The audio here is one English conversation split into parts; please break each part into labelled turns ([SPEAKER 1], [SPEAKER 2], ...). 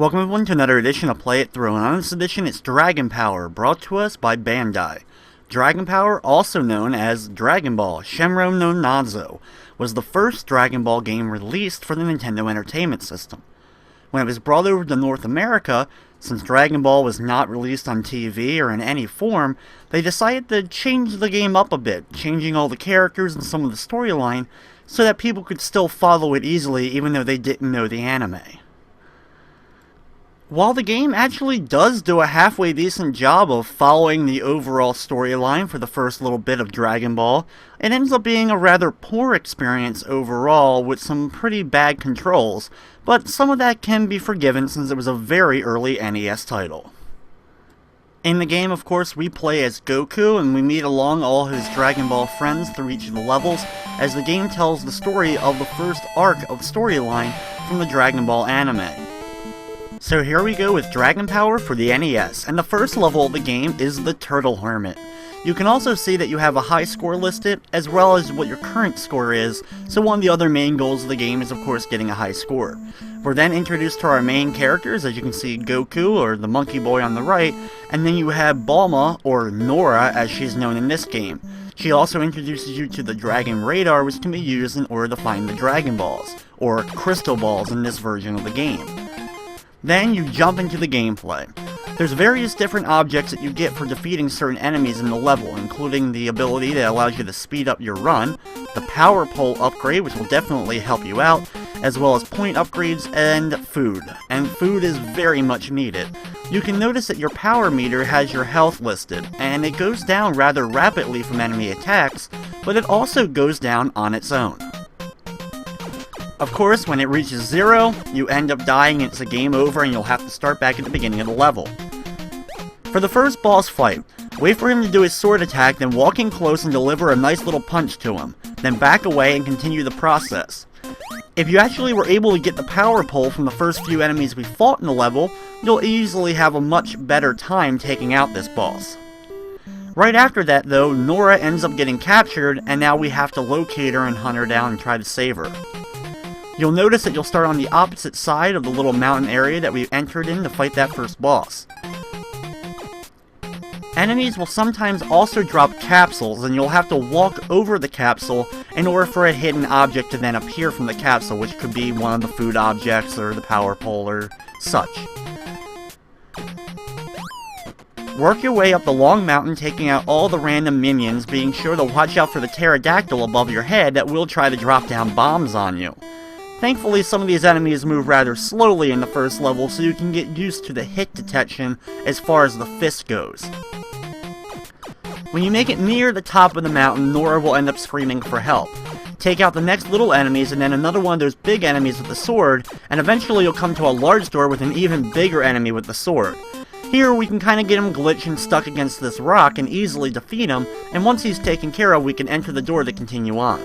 [SPEAKER 1] Welcome everyone to another edition of Play It Through, and on this edition it's Dragon Power, brought to us by Bandai. Dragon Power, also known as Dragon Ball Shenron no Nazo, was the first Dragon Ball game released for the Nintendo Entertainment System. When it was brought over to North America, since Dragon Ball was not released on TV or in any form, they decided to change the game up a bit, changing all the characters and some of the storyline, so that people could still follow it easily even though they didn't know the anime. While the game actually does do a halfway decent job of following the overall storyline for the first little bit of Dragon Ball, it ends up being a rather poor experience overall with some pretty bad controls, but some of that can be forgiven since it was a very early NES title. In the game, of course, we play as Goku and we meet along all his Dragon Ball friends through each of the levels as the game tells the story of the first arc of storyline from the Dragon Ball anime. So here we go with Dragon Power for the NES, and the first level of the game is the Turtle Hermit. You can also see that you have a high score listed, as well as what your current score is, so one of the other main goals of the game is of course getting a high score. We're then introduced to our main characters, as you can see Goku, or the monkey boy on the right, and then you have Bulma, or Nora as she's known in this game. She also introduces you to the Dragon Radar, which can be used in order to find the Dragon Balls, or Crystal Balls in this version of the game. Then you jump into the gameplay. There's various different objects that you get for defeating certain enemies in the level, including the ability that allows you to speed up your run, the power pole upgrade, which will definitely help you out, as well as point upgrades and food. And food is very much needed. You can notice that your power meter has your health listed, and it goes down rather rapidly from enemy attacks, but it also goes down on its own. Of course, when it reaches 0, you end up dying and it's a game over and you'll have to start back at the beginning of the level. For the first boss fight, wait for him to do his sword attack, then walk in close and deliver a nice little punch to him, then back away and continue the process. If you actually were able to get the power pole from the first few enemies we fought in the level, you'll easily have a much better time taking out this boss. Right after that though, Nora ends up getting captured and now we have to locate her and hunt her down and try to save her. You'll notice that you'll start on the opposite side of the little mountain area that we entered in to fight that first boss. Enemies will sometimes also drop capsules, and you'll have to walk over the capsule in order for a hidden object to then appear from the capsule, which could be one of the food objects or the power pole or such. Work your way up the long mountain, taking out all the random minions, being sure to watch out for the pterodactyl above your head that will try to drop down bombs on you. Thankfully, some of these enemies move rather slowly in the first level, so you can get used to the hit detection as far as the fist goes. When you make it near the top of the mountain, Nora will end up screaming for help. Take out the next little enemies and then another one of those big enemies with the sword, and eventually you'll come to a large door with an even bigger enemy with the sword. Here we can kinda get him glitched and stuck against this rock and easily defeat him, and once he's taken care of we can enter the door to continue on.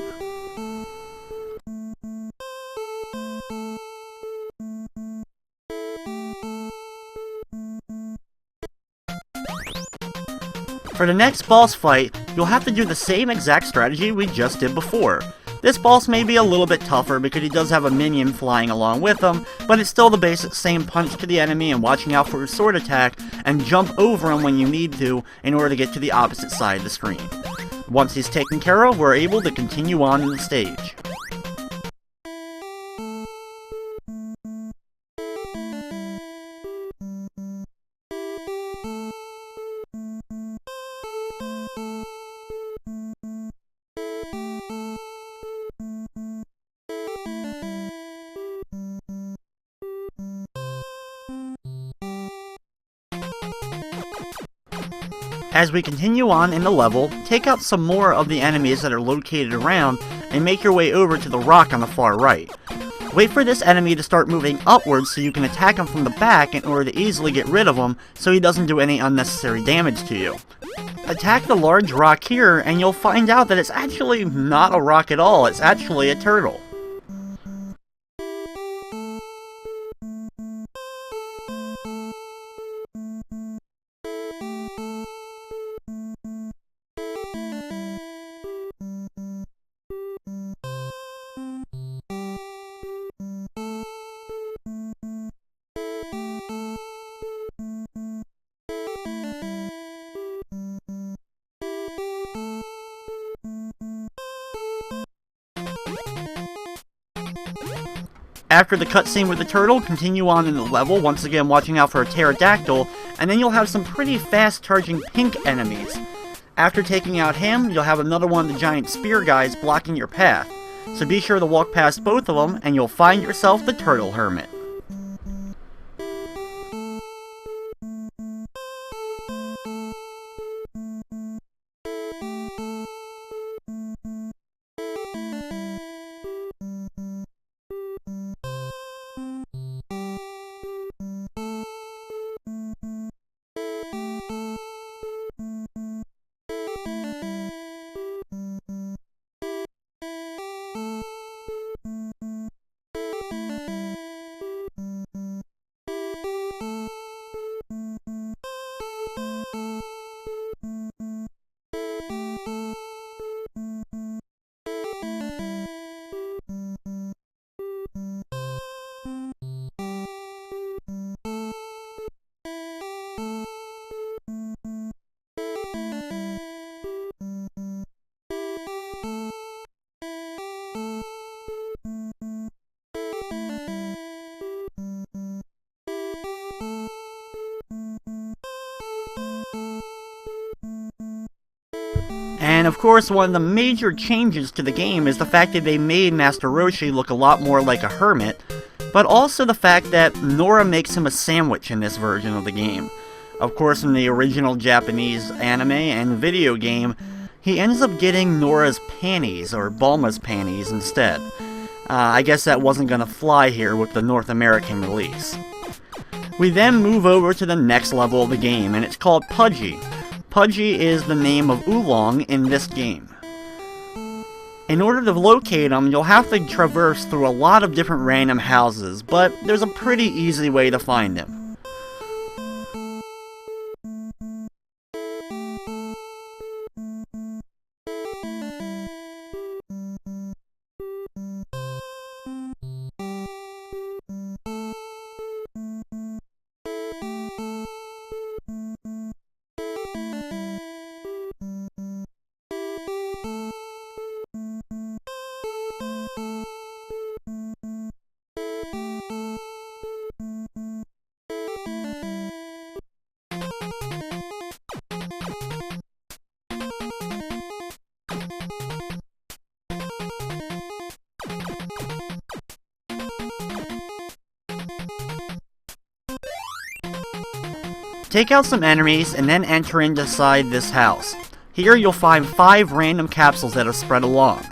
[SPEAKER 1] For the next boss fight, you'll have to do the same exact strategy we just did before. This boss may be a little bit tougher because he does have a minion flying along with him, but it's still the basic same punch to the enemy and watching out for his sword attack, and jump over him when you need to in order to get to the opposite side of the screen. Once he's taken care of, we're able to continue on in the stage. As we continue on in the level, take out some more of the enemies that are located around and make your way over to the rock on the far right. Wait for this enemy to start moving upwards so you can attack him from the back in order to easily get rid of him so he doesn't do any unnecessary damage to you. Attack the large rock here and you'll find out that it's actually not a rock at all, it's actually a turtle. After the cutscene with the turtle, continue on in the level, once again watching out for a pterodactyl, and then you'll have some pretty fast charging pink enemies. After taking out him, you'll have another one of the giant spear guys blocking your path. So be sure to walk past both of them, and you'll find yourself the Turtle Hermit. And of course, one of the major changes to the game is the fact that they made Master Roshi look a lot more like a hermit, but also the fact that Nora makes him a sandwich in this version of the game. Of course, in the original Japanese anime and video game, he ends up getting Nora's panties, or Bulma's panties, instead. I guess that wasn't gonna fly here with the North American release. We then move over to the next level of the game, and it's called Pudgy. Pudgy is the name of Oolong in this game. In order to locate him, you'll have to traverse through a lot of different random houses, but there's a pretty easy way to find him. Take out some enemies and then enter inside this house. Here you'll find 5 random capsules that are spread along.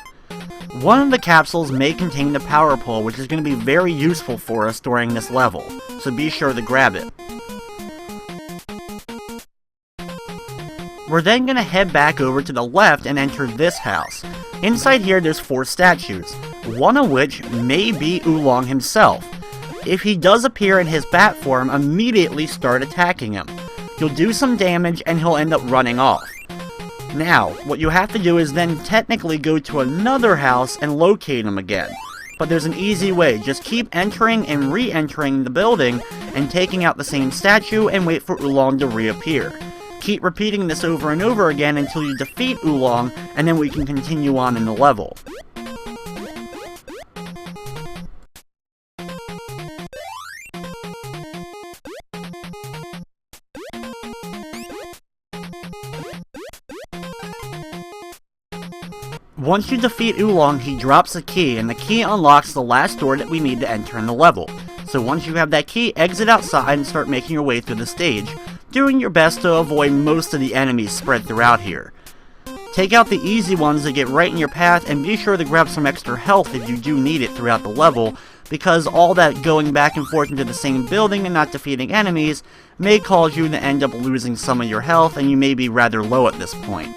[SPEAKER 1] One of the capsules may contain the power pole, which is going to be very useful for us during this level, so be sure to grab it. We're then going to head back over to the left and enter this house. Inside here there's 4 statues, one of which may be Oolong himself. If he does appear in his bat form, immediately start attacking him. You'll do some damage and he'll end up running off. Now, what you have to do is then technically go to another house and locate him again. But there's an easy way, just keep entering and re-entering the building and taking out the same statue and wait for Oolong to reappear. Keep repeating this over and over again until you defeat Oolong, and then we can continue on in the level. Once you defeat Oolong, he drops a key, and the key unlocks the last door that we need to enter in the level. So once you have that key, exit outside and start making your way through the stage, doing your best to avoid most of the enemies spread throughout here. Take out the easy ones that get right in your path, and be sure to grab some extra health if you do need it throughout the level, because all that going back and forth into the same building and not defeating enemies may cause you to end up losing some of your health, and you may be rather low at this point.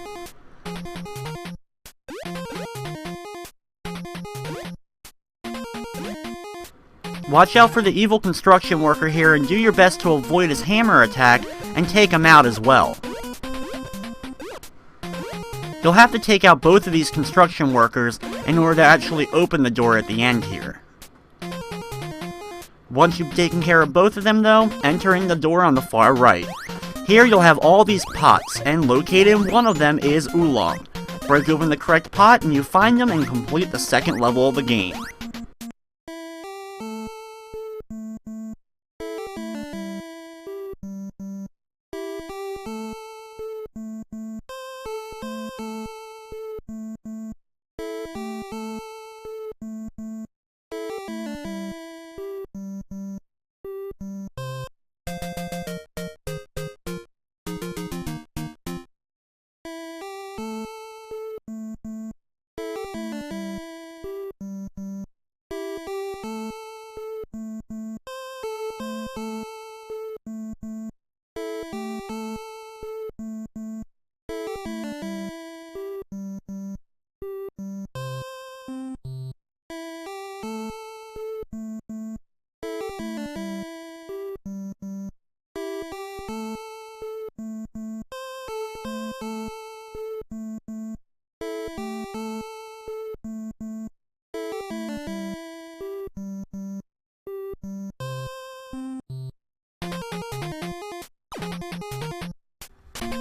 [SPEAKER 1] Watch out for the evil construction worker here and do your best to avoid his hammer attack and take him out as well. You'll have to take out both of these construction workers in order to actually open the door at the end here. Once you've taken care of both of them though, enter in the door on the far right. Here you'll have all these pots, and located in one of them is Oolong. Break open the correct pot and you find them and complete the second level of the game.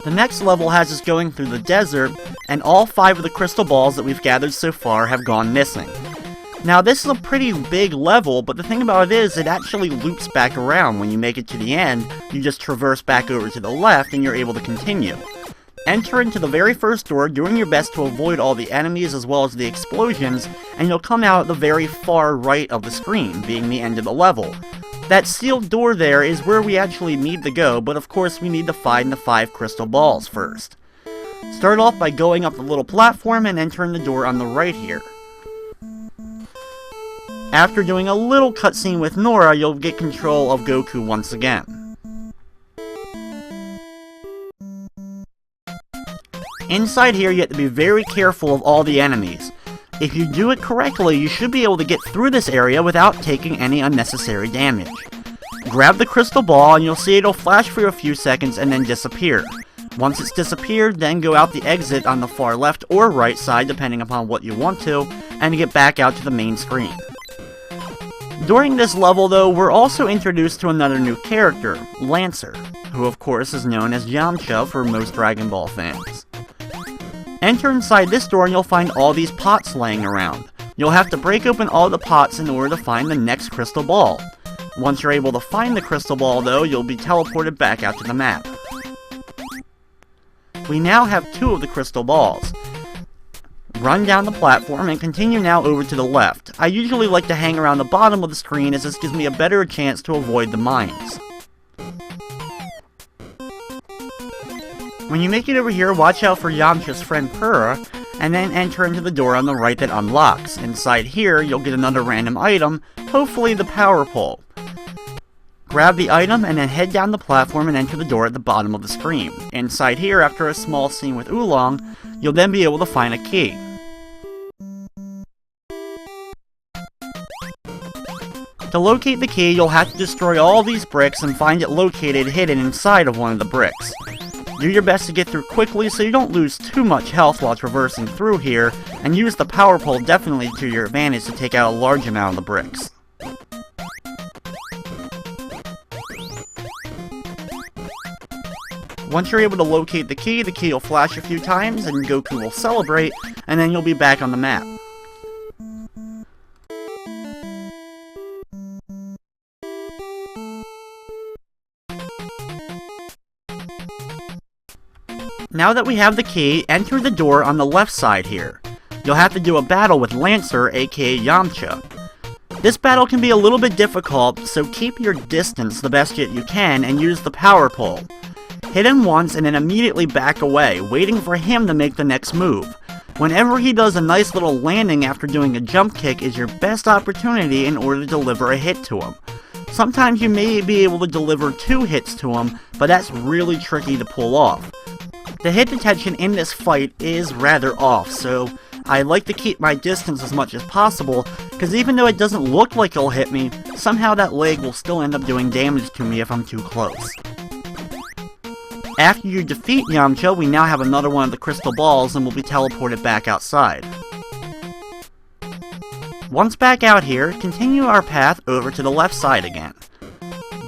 [SPEAKER 1] The next level has us going through the desert, and all 5 of the crystal balls that we've gathered so far have gone missing. Now this is a pretty big level, but the thing about it is it actually loops back around. When you make it to the end, you just traverse back over to the left and you're able to continue. Enter into the very first door, doing your best to avoid all the enemies as well as the explosions, and you'll come out at the very far right of the screen, being the end of the level. That sealed door there is where we actually need to go, but of course we need to find the 5 crystal balls first. Start off by going up the little platform and entering the door on the right here. After doing a little cutscene with Nora, you'll get control of Goku once again. Inside here, you have to be very careful of all the enemies. If you do it correctly, you should be able to get through this area without taking any unnecessary damage. Grab the crystal ball and you'll see it'll flash for a few seconds and then disappear. Once it's disappeared, then go out the exit on the far left or right side, depending upon what you want to, and get back out to the main screen. During this level, though, we're also introduced to another new character, Lancer, who of course is known as Yamcha for most Dragon Ball fans. Enter inside this door and you'll find all these pots laying around. You'll have to break open all the pots in order to find the next crystal ball. Once you're able to find the crystal ball, though, you'll be teleported back out to the map. We now have 2 of the crystal balls. Run down the platform and continue now over to the left. I usually like to hang around the bottom of the screen as this gives me a better chance to avoid the mines. When you make it over here, watch out for Yamcha's friend Purah, and then enter into the door on the right that unlocks. Inside here, you'll get another random item, hopefully the power pole. Grab the item and then head down the platform and enter the door at the bottom of the screen. Inside here, after a small scene with Oolong, you'll then be able to find a key. To locate the key, you'll have to destroy all these bricks and find it located hidden inside of one of the bricks. Do your best to get through quickly so you don't lose too much health while traversing through here, and use the power pole definitely to your advantage to take out a large amount of the bricks. Once you're able to locate the key will flash a few times and Goku will celebrate, and then you'll be back on the map. Now that we have the key, enter the door on the left side here. You'll have to do a battle with Lancer, aka Yamcha. This battle can be a little bit difficult, so keep your distance the best you can and use the power pole. Hit him once and then immediately back away, waiting for him to make the next move. Whenever he does a nice little landing after doing a jump kick is your best opportunity in order to deliver a hit to him. Sometimes you may be able to deliver 2 hits to him, but that's really tricky to pull off. The hit detection in this fight is rather off, so I like to keep my distance as much as possible, because even though it doesn't look like it'll hit me, somehow that leg will still end up doing damage to me if I'm too close. After you defeat Yamcha, we now have another one of the crystal balls and will be teleported back outside. Once back out here, continue our path over to the left side again.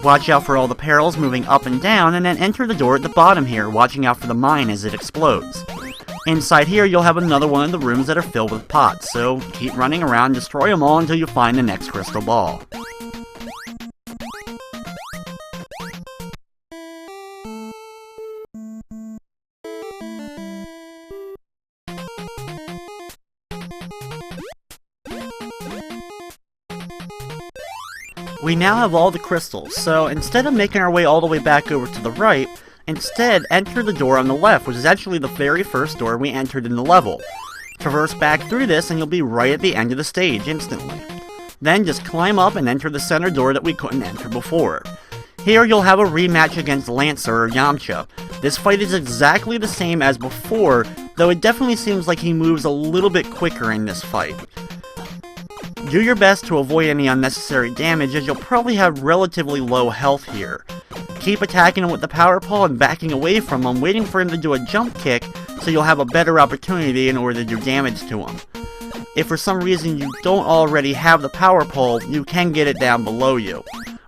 [SPEAKER 1] Watch out for all the perils moving up and down, and then enter the door at the bottom here, watching out for the mine as it explodes. Inside here, you'll have another one of the rooms that are filled with pots, so keep running around, destroy them all until you find the next crystal ball. We now have all the crystals, so instead of making our way all the way back over to the right, instead enter the door on the left, which is actually the very first door we entered in the level. Traverse back through this and you'll be right at the end of the stage instantly. Then just climb up and enter the center door that we couldn't enter before. Here you'll have a rematch against Lancer or Yamcha. This fight is exactly the same as before, though it definitely seems like he moves a little bit quicker in this fight. Do your best to avoid any unnecessary damage, as you'll probably have relatively low health here. Keep attacking him with the power pole and backing away from him, waiting for him to do a jump kick, so you'll have a better opportunity in order to do damage to him. If for some reason you don't already have the power pole, you can get it down below you.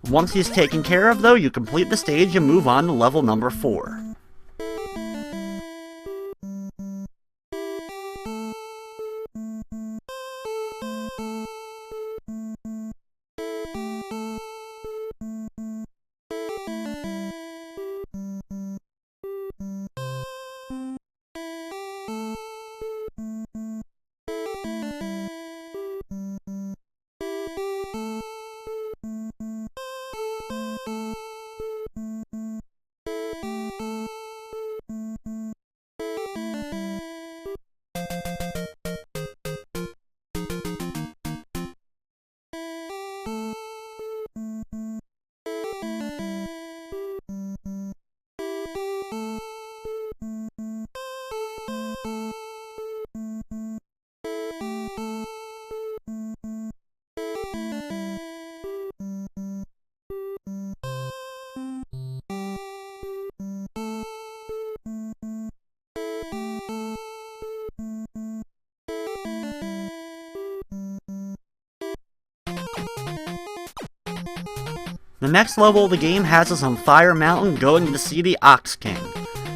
[SPEAKER 1] Once he's taken care of though, you complete the stage and move on to level number 4. The next level of the game has us on Fire Mountain going to see the Ox King.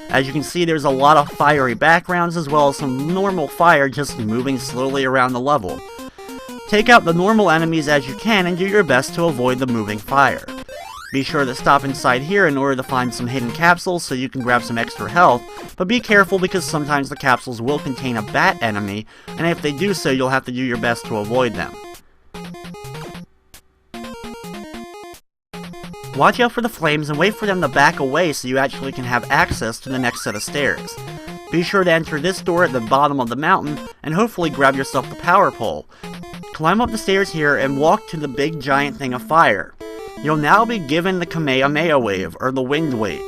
[SPEAKER 1] As you can see, there's a lot of fiery backgrounds as well as some normal fire just moving slowly around the level. Take out the normal enemies as you can and do your best to avoid the moving fire. Be sure to stop inside here in order to find some hidden capsules so you can grab some extra health, but be careful because sometimes the capsules will contain a bat enemy, and if they do so, you'll have to do your best to avoid them. Watch out for the flames and wait for them to back away so you actually can have access to the next set of stairs. Be sure to enter this door at the bottom of the mountain and hopefully grab yourself the power pole. Climb up the stairs here and walk to the big giant thing of fire. You'll now be given the Kamehameha wave, or the wind wave.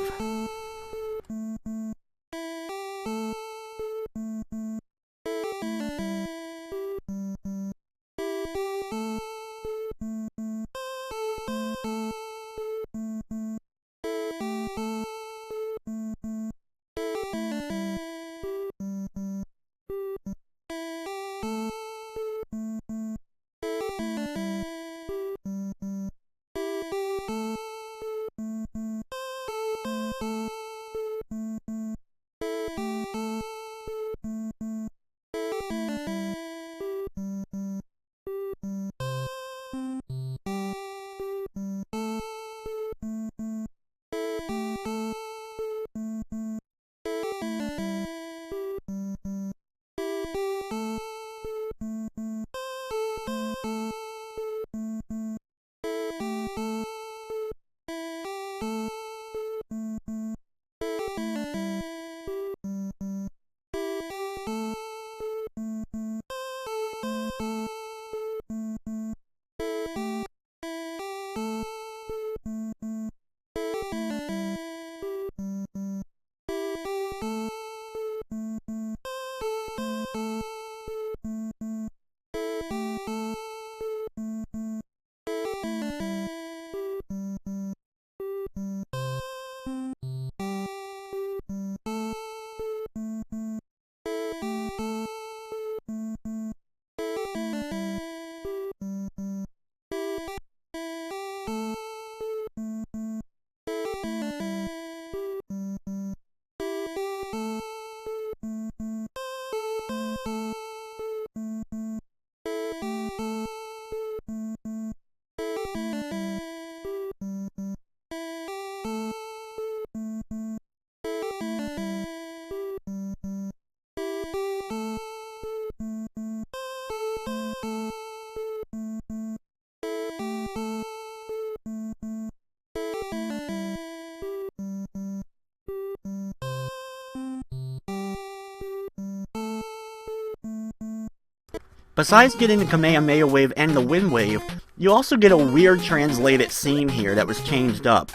[SPEAKER 1] Besides getting the Kamehameha wave and the wind wave, you also get a weird translated scene here that was changed up.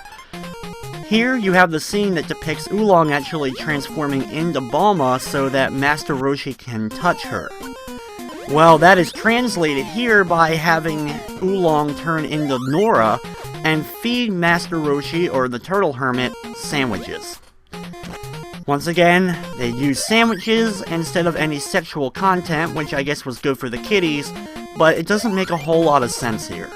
[SPEAKER 1] Here you have the scene that depicts Oolong actually transforming into Bulma so that Master Roshi can touch her. Well, that is translated here by having Oolong turn into Nora and feed Master Roshi, or the Turtle Hermit, sandwiches. Once again, they use sandwiches instead of any sexual content, which I guess was good for the kiddies, but it doesn't make a whole lot of sense here.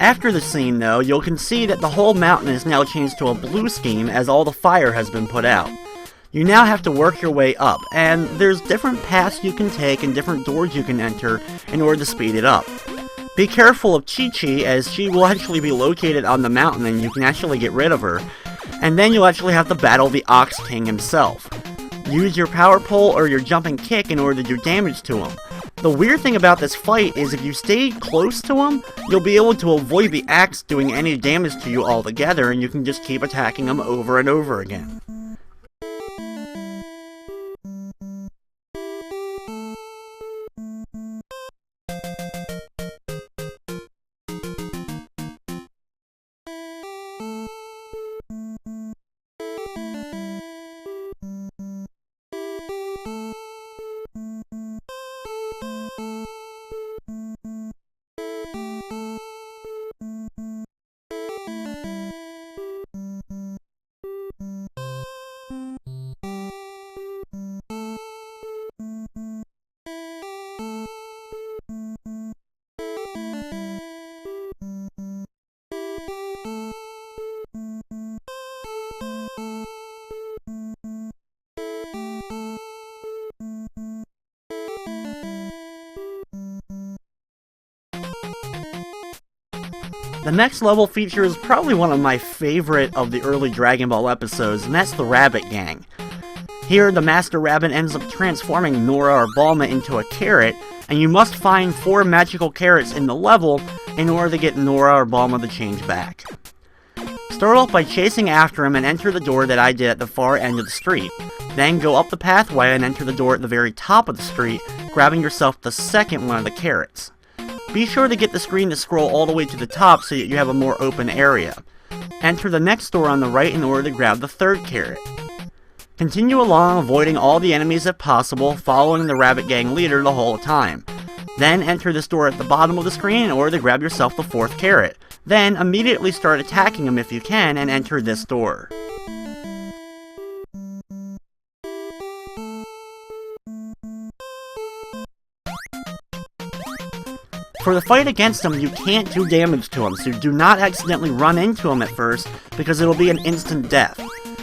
[SPEAKER 1] After the scene though, you can see that the whole mountain is now changed to a blue scheme as all the fire has been put out. You now have to work your way up, and there's different paths you can take and different doors you can enter in order to speed it up. Be careful of Chi-Chi, as she will actually be located on the mountain and you can actually get rid of her, and then you'll actually have to battle the Ox King himself. Use your power pole or your jumping kick in order to do damage to him. The weird thing about this fight is if you stay close to him, you'll be able to avoid the axe doing any damage to you altogether, and you can just keep attacking him over and over again. The next level features probably one of my favorite of the early Dragon Ball episodes, and that's the Rabbit Gang. Here, the Master Rabbit ends up transforming Nora or Bulma into a carrot, and you must find 4 magical carrots in the level in order to get Nora or Bulma to change back. Start off by chasing after him and enter the door that I did at the far end of the street. Then go up the pathway and enter the door at the very top of the street, grabbing yourself the second one of the carrots. Be sure to get the screen to scroll all the way to the top so that you have a more open area. Enter the next door on the right in order to grab the third carrot. Continue along, avoiding all the enemies if possible, following the Rabbit Gang leader the whole time. Then enter this door at the bottom of the screen in order to grab yourself the fourth carrot. Then immediately start attacking him if you can and enter this door. For the fight against him, you can't do damage to him, so do not accidentally run into him at first, because it'll be an instant death.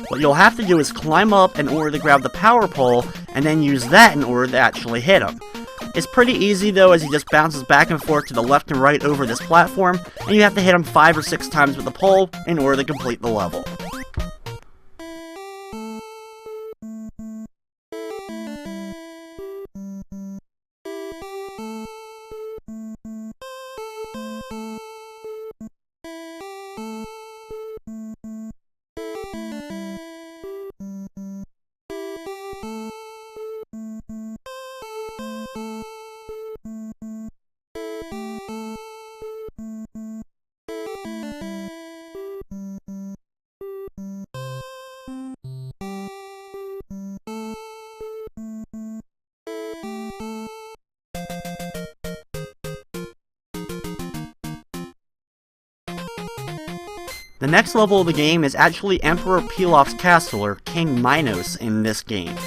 [SPEAKER 1] What you'll have to do is climb up in order to grab the power pole, and then use that in order to actually hit him. It's pretty easy though, as he just bounces back and forth to the left and right over this platform, and you have to hit him 5 or 6 times with the pole in order to complete the level. The next level of the game is actually Emperor Pilaf's castle, or King Minos, in this game.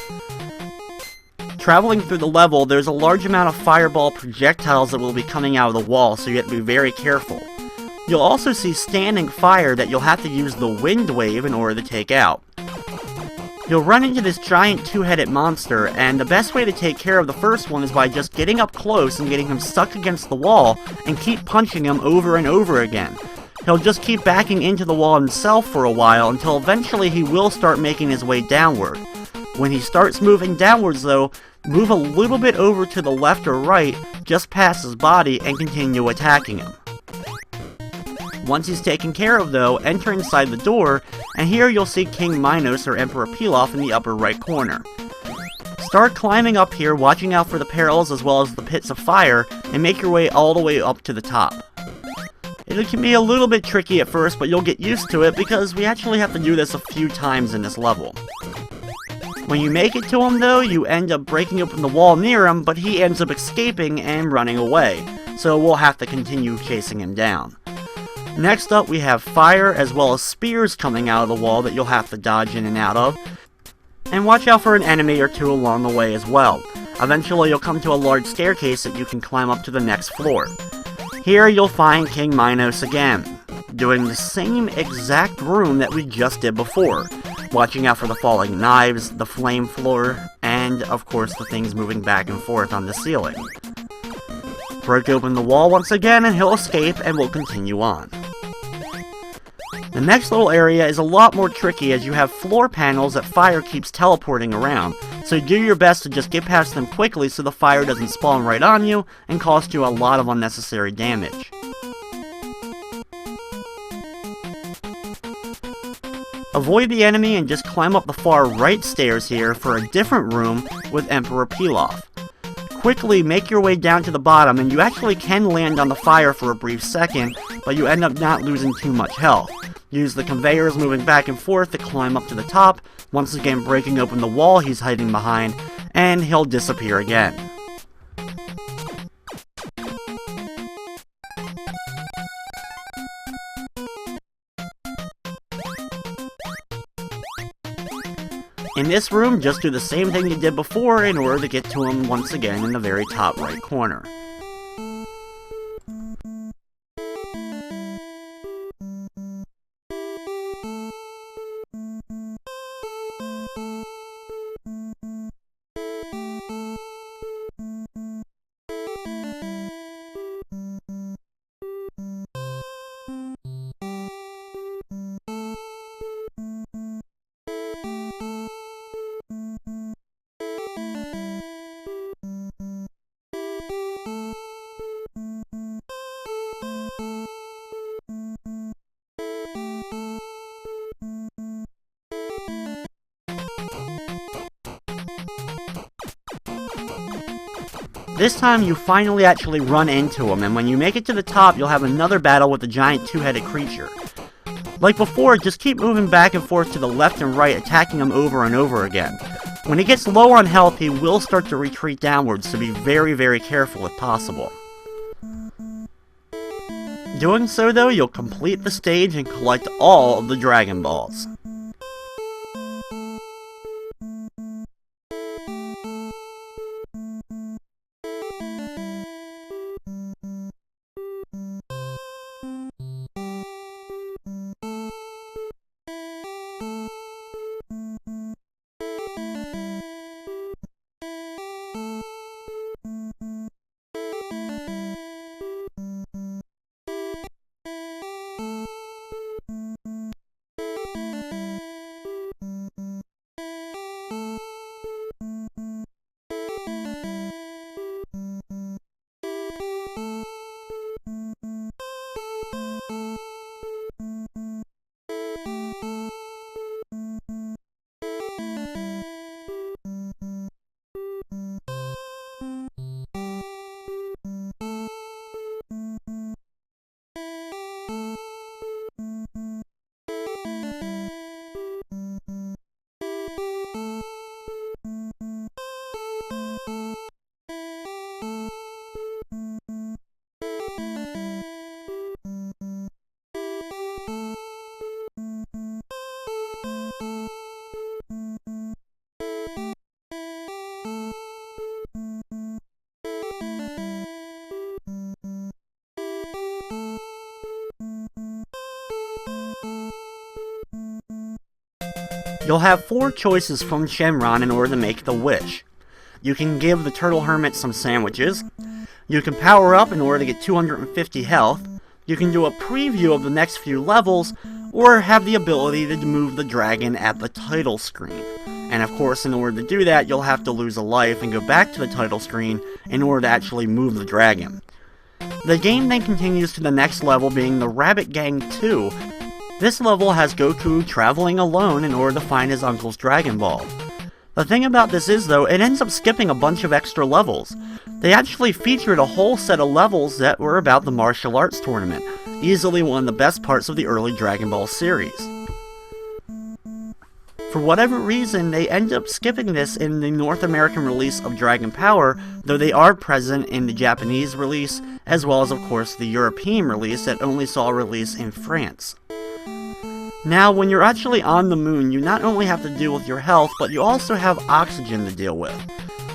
[SPEAKER 1] Traveling through the level, there's a large amount of fireball projectiles that will be coming out of the wall, so you have to be very careful. You'll also see standing fire that you'll have to use the wind wave in order to take out. You'll run into this giant 2-headed monster, and the best way to take care of the first one is by just getting up close and getting him stuck against the wall, and keep punching him over and over again. He'll just keep backing into the wall himself for a while until eventually he will start making his way downward. When he starts moving downwards though, move a little bit over to the left or right, just past his body, and continue attacking him. Once he's taken care of though, enter inside the door, and here you'll see King Minos or Emperor Pilaf in the upper right corner. Start climbing up here, watching out for the perils as well as the pits of fire, and make your way all the way up to the top. It can be a little bit tricky at first, but you'll get used to it because we actually have to do this a few times in this level. When you make it to him though, you end up breaking open the wall near him, but he ends up escaping and running away, so we'll have to continue chasing him down. Next up we have fire as well as spears coming out of the wall that you'll have to dodge in and out of, and watch out for an enemy or two along the way as well. Eventually you'll come to a large staircase that you can climb up to the next floor. Here you'll find King Minos again, doing the same exact room that we just did before, watching out for the falling knives, the flame floor, and of course the things moving back and forth on the ceiling. Break open the wall once again and he'll escape, and we'll continue on. The next little area is a lot more tricky as you have floor panels that fire keeps teleporting around, so do your best to just get past them quickly so the fire doesn't spawn right on you and cost you a lot of unnecessary damage. Avoid the enemy and just climb up the far right stairs here for a different room with Emperor Pilaf. Quickly make your way down to the bottom, and you actually can land on the fire for a brief second, but you end up not losing too much health. Use the conveyors moving back and forth to climb up to the top, once again breaking open the wall he's hiding behind, and he'll disappear again. In this room, just do the same thing you did before in order to get to him once again in the very top right corner. This time you finally actually run into him, and when you make it to the top, you'll have another battle with the giant two-headed creature. Like before, just keep moving back and forth to the left and right, attacking him over and over again. When he gets low on health, he will start to retreat downwards, so be very, very careful if possible. Doing so though, you'll complete the stage and collect all of the Dragon Balls. You'll have 4 choices from Shenron in order to make the wish. You can give the Turtle Hermit some sandwiches, you can power up in order to get 250 health, you can do a preview of the next few levels, or have the ability to move the dragon at the title screen. And of course, in order to do that, you'll have to lose a life and go back to the title screen in order to actually move the dragon. The game then continues to the next level, being the Rabbit Gang 2. This level has Goku traveling alone in order to find his uncle's Dragon Ball. The thing about this is, though, it ends up skipping a bunch of extra levels. They actually featured a whole set of levels that were about the martial arts tournament, easily one of the best parts of the early Dragon Ball series. For whatever reason, they end up skipping this in the North American release of Dragon Power, though they are present in the Japanese release, as well as of course the European release that only saw a release in France. Now, when you're actually on the moon, you not only have to deal with your health, but you also have oxygen to deal with.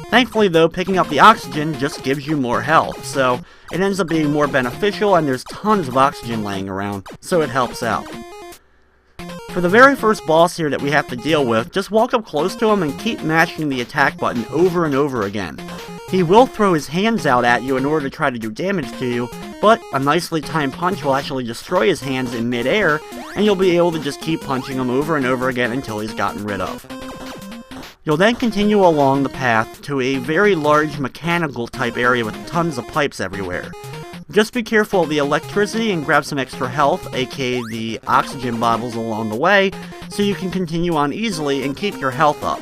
[SPEAKER 1] Thankfully though, picking up the oxygen just gives you more health, so it ends up being more beneficial, and there's tons of oxygen laying around, so it helps out. For the very first boss here that we have to deal with, just walk up close to him and keep mashing the attack button over and over again. He will throw his hands out at you in order to try to do damage to you, but a nicely timed punch will actually destroy his hands in midair, and you'll be able to just keep punching him over and over again until he's gotten rid of. You'll then continue along the path to a very large mechanical type area with tons of pipes everywhere. Just be careful of the electricity and grab some extra health, aka the oxygen bottles along the way, so you can continue on easily and keep your health up.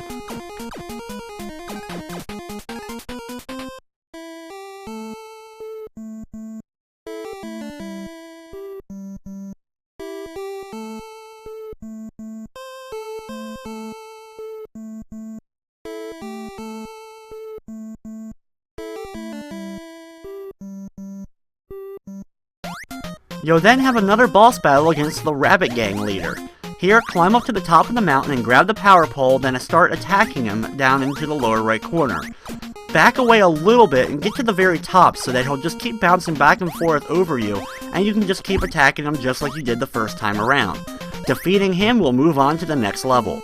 [SPEAKER 1] You'll then have another boss battle against the Rabbit Gang leader. Here, climb up to the top of the mountain and grab the power pole, then start attacking him down into the lower right corner. Back away a little bit and get to the very top so that he'll just keep bouncing back and forth over you, and you can just keep attacking him just like you did the first time around. Defeating him will move on to the next level.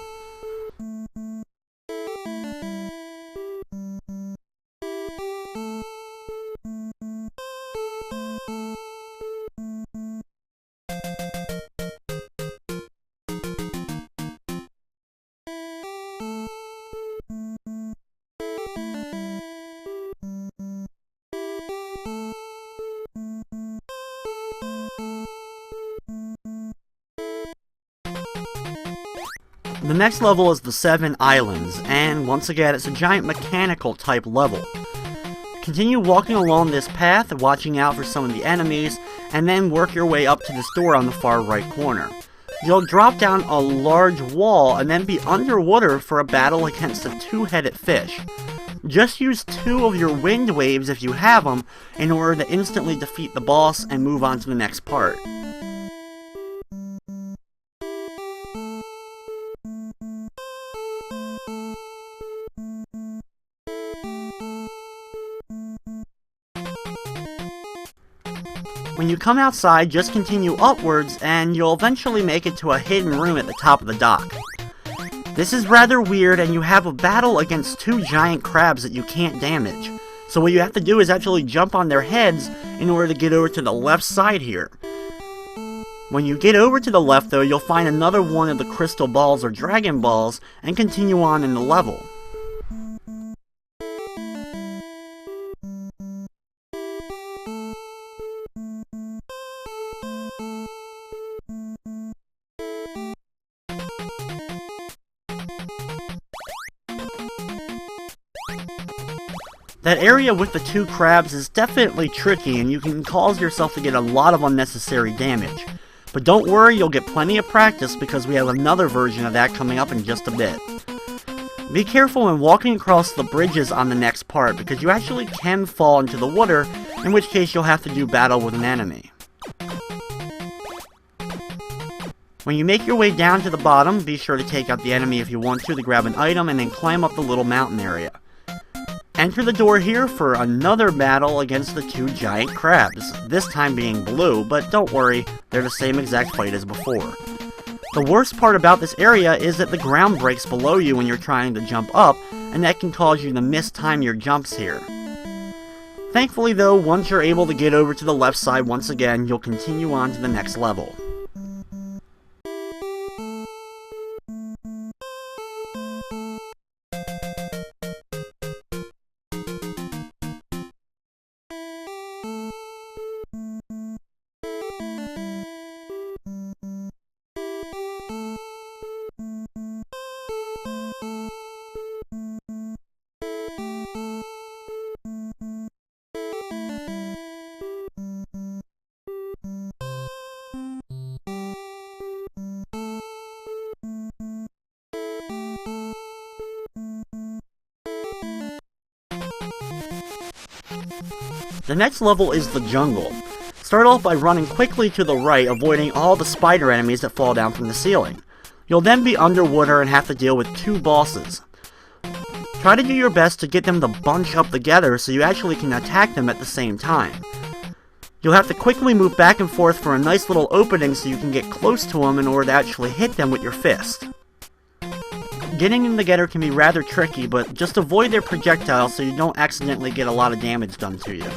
[SPEAKER 1] The next level is the 7 Islands, and once again it's a giant mechanical type level. Continue walking along this path, watching out for some of the enemies, and then work your way up to this door on the far right corner. You'll drop down a large wall and then be underwater for a battle against a two-headed fish. Just use 2 of your wind waves if you have them in order to instantly defeat the boss and move on to the next part. When you come outside, just continue upwards, and you'll eventually make it to a hidden room at the top of the dock. This is rather weird, and you have a battle against 2 giant crabs that you can't damage. So what you have to do is actually jump on their heads in order to get over to the left side here. When you get over to the left though, you'll find another one of the crystal balls or dragon balls, and continue on in the level. That area with the 2 crabs is definitely tricky, and you can cause yourself to get a lot of unnecessary damage. But don't worry, you'll get plenty of practice because we have another version of that coming up in just a bit. Be careful when walking across the bridges on the next part, because you actually can fall into the water, in which case you'll have to do battle with an enemy. When you make your way down to the bottom, be sure to take out the enemy if you want to grab an item, and then climb up the little mountain area. Enter the door here for another battle against the 2 giant crabs, this time being blue, but don't worry, they're the same exact fight as before. The worst part about this area is that the ground breaks below you when you're trying to jump up, and that can cause you to mistime your jumps here. Thankfully though, once you're able to get over to the left side once again, you'll continue on to the next level. The next level is the jungle. Start off by running quickly to the right, avoiding all the spider enemies that fall down from the ceiling. You'll then be underwater and have to deal with 2 bosses. Try to do your best to get them to bunch up together so you actually can attack them at the same time. You'll have to quickly move back and forth for a nice little opening so you can get close to them in order to actually hit them with your fist. Getting them together can be rather tricky, but just avoid their projectiles so you don't accidentally get a lot of damage done to you.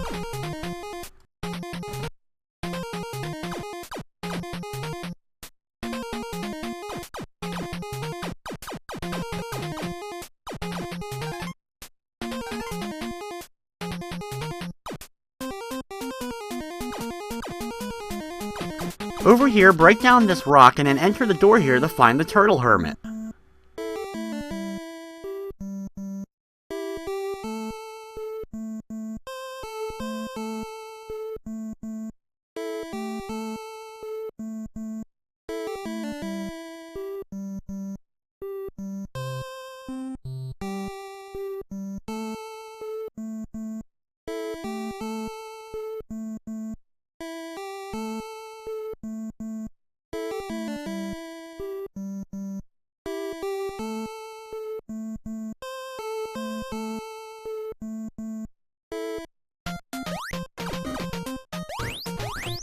[SPEAKER 1] Over here, break down this rock and then enter the door here to find the Turtle Hermit.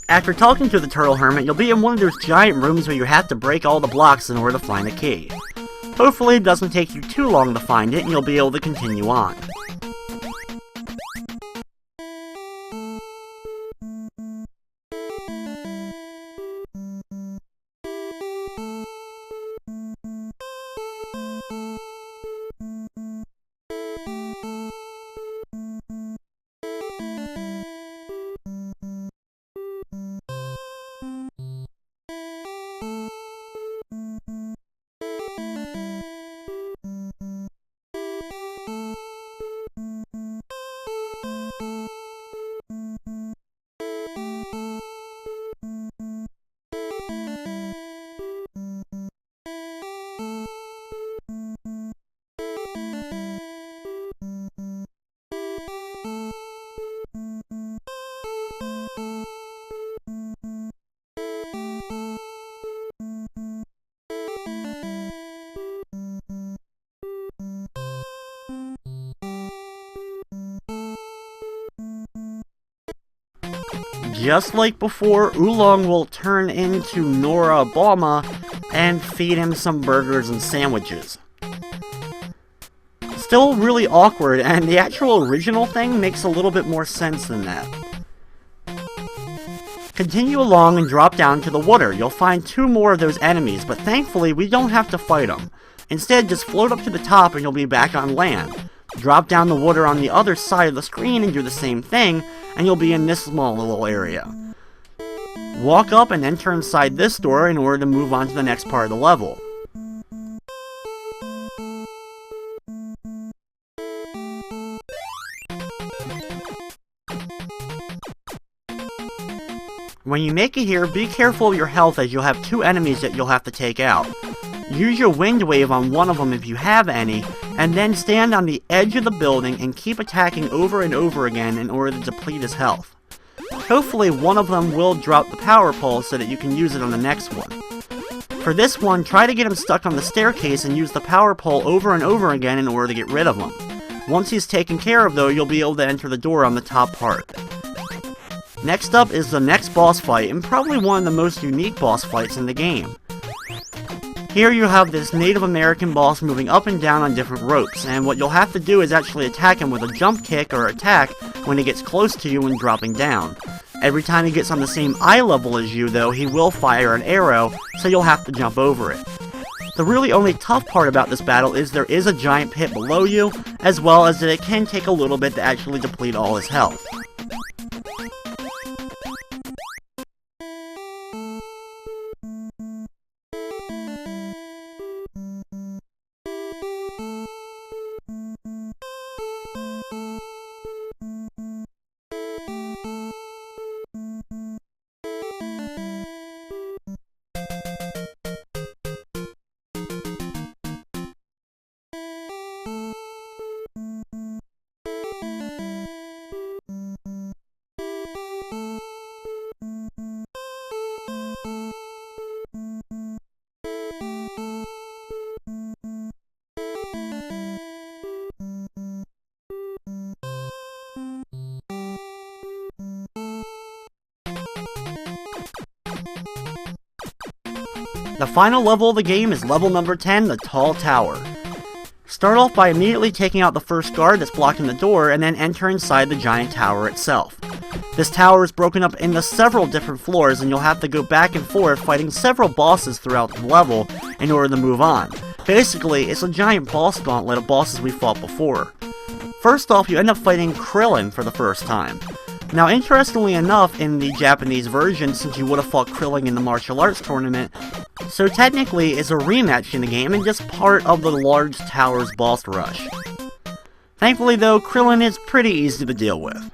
[SPEAKER 1] After talking to the Turtle Hermit, you'll be in one of those giant rooms where you have to break all the blocks in order to find a key. Hopefully it doesn't take you too long to find it and you'll be able to continue on. Just like before, Oolong will turn into Nora Balma and feed him some burgers and sandwiches. Still really awkward, and the actual original thing makes a little bit more sense than that. Continue along and drop down to the water. You'll find 2 more of those enemies, but thankfully we don't have to fight them. Instead, just float up to the top and you'll be back on land. Drop down the water on the other side of the screen and do the same thing, and you'll be in this small little area. Walk up and enter inside this door in order to move on to the next part of the level. When you make it here, be careful of your health as you'll have 2 enemies that you'll have to take out. Use your wind wave on one of them if you have any, and then stand on the edge of the building and keep attacking over and over again in order to deplete his health. Hopefully one of them will drop the power pole so that you can use it on the next one. For this one, try to get him stuck on the staircase and use the power pole over and over again in order to get rid of him. Once he's taken care of though, you'll be able to enter the door on the top part. Next up is the next boss fight, and probably one of the most unique boss fights in the game. Here you have this Native American boss moving up and down on different ropes, and what you'll have to do is actually attack him with a jump kick or attack when he gets close to you when dropping down. Every time he gets on the same eye level as you though, he will fire an arrow, so you'll have to jump over it. The really only tough part about this battle is there is a giant pit below you, as well as that it can take a little bit to actually deplete all his health. The final level of the game is level number 10, the Tall Tower. Start off by immediately taking out the first guard that's blocking the door, and then enter inside the giant tower itself. This tower is broken up into several different floors, and you'll have to go back and forth fighting several bosses throughout the level in order to move on. Basically, it's a giant boss gauntlet of bosses we fought before. First off, you end up fighting Krillin for the first time. Now, interestingly enough, in the Japanese version, since you would have fought Krillin in the martial arts tournament, so technically it's a rematch in the game and just part of the large tower's boss rush. Thankfully though, Krillin is pretty easy to deal with.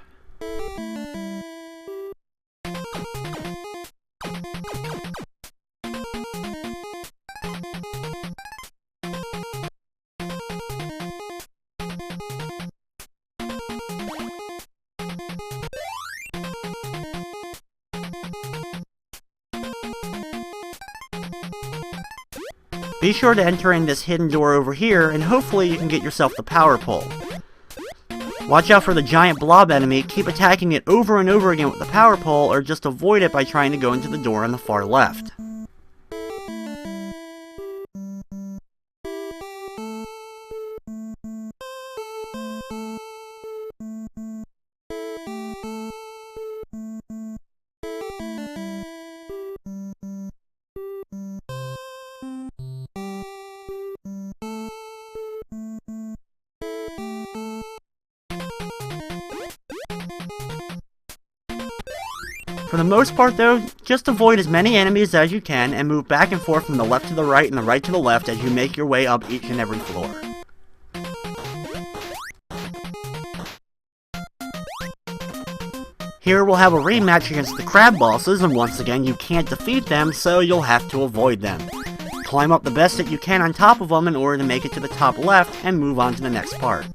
[SPEAKER 1] Be sure to enter in this hidden door over here, and hopefully you can get yourself the power pole. Watch out for the giant blob enemy, keep attacking it over and over again with the power pole, or just avoid it by trying to go into the door on the far left. For the most part though, just avoid as many enemies as you can and move back and forth from the left to the right and the right to the left as you make your way up each and every floor. Here we'll have a rematch against the crab bosses, and once again you can't defeat them, so you'll have to avoid them. Climb up the best that you can on top of them in order to make it to the top left and move on to the next part.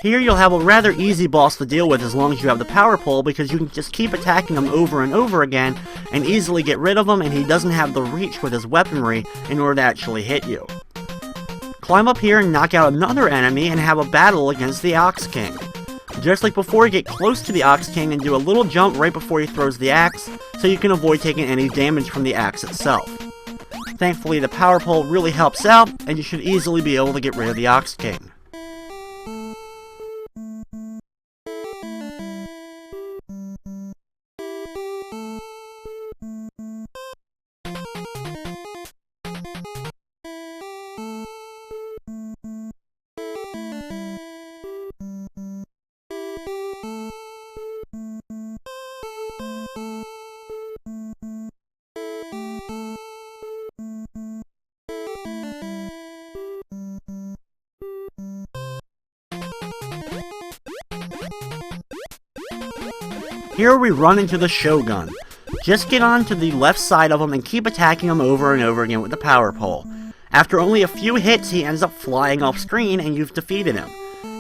[SPEAKER 1] Here you'll have a rather easy boss to deal with as long as you have the power pole, because you can just keep attacking him over and over again and easily get rid of him, and he doesn't have the reach with his weaponry in order to actually hit you. Climb up here and knock out another enemy and have a battle against the Ox King. Just like before, get close to the Ox King and do a little jump right before he throws the axe, so you can avoid taking any damage from the axe itself. Thankfully the power pole really helps out, and you should easily be able to get rid of the Ox King. Here we run into the Shogun. Just get on to the left side of him and keep attacking him over and over again with the power pole. After only a few hits, he ends up flying off screen and you've defeated him.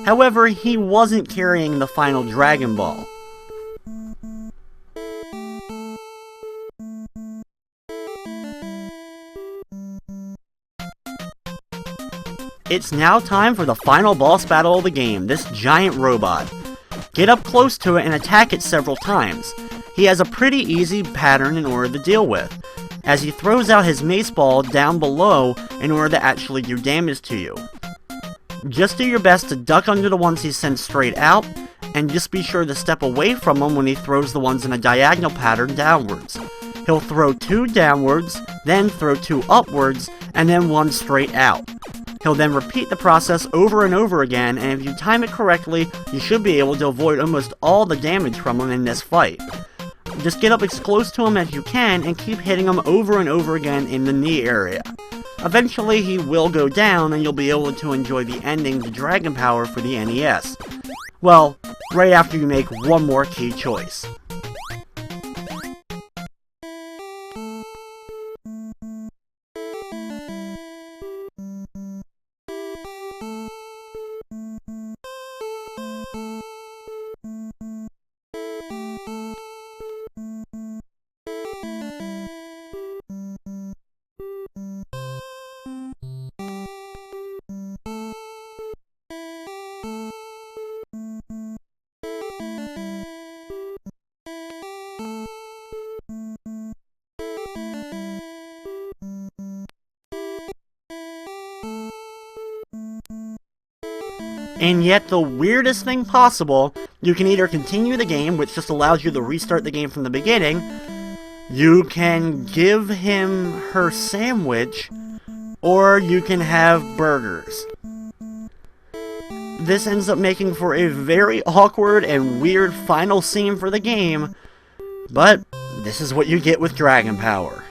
[SPEAKER 1] However, he wasn't carrying the final Dragon Ball. It's now time for the final boss battle of the game, this giant robot. Get up close to it and attack it several times. He has a pretty easy pattern in order to deal with, as he throws out his mace ball down below in order to actually do damage to you. Just do your best to duck under the ones he sends straight out, and just be sure to step away from him when he throws the ones in a diagonal pattern downwards. He'll throw 2 downwards, then throw 2 upwards, and then 1 straight out. He'll then repeat the process over and over again, and if you time it correctly, you should be able to avoid almost all the damage from him in this fight. Just get up as close to him as you can and keep hitting him over and over again in the knee area. Eventually he will go down and you'll be able to enjoy the ending to Dragon Power for the NES. Well, right after you make one more key choice. And yet the weirdest thing possible, you can either continue the game, which just allows you to restart the game from the beginning, you can give him her sandwich, or you can have burgers. This ends up making for a very awkward and weird final scene for the game, but this is what you get with Dragon Power.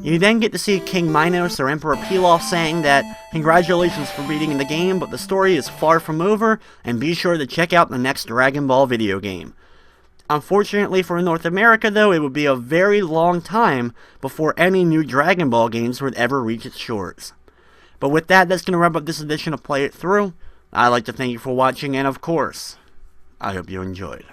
[SPEAKER 1] You then get to see King Minos or Emperor Pilaf saying that, "Congratulations for beating the game, but the story is far from over, and be sure to check out the next Dragon Ball video game." Unfortunately for North America though, it would be a very long time before any new Dragon Ball games would ever reach its shores. But with that, that's going to wrap up this edition of Play It Through. I'd like to thank you for watching, and of course, I hope you enjoyed.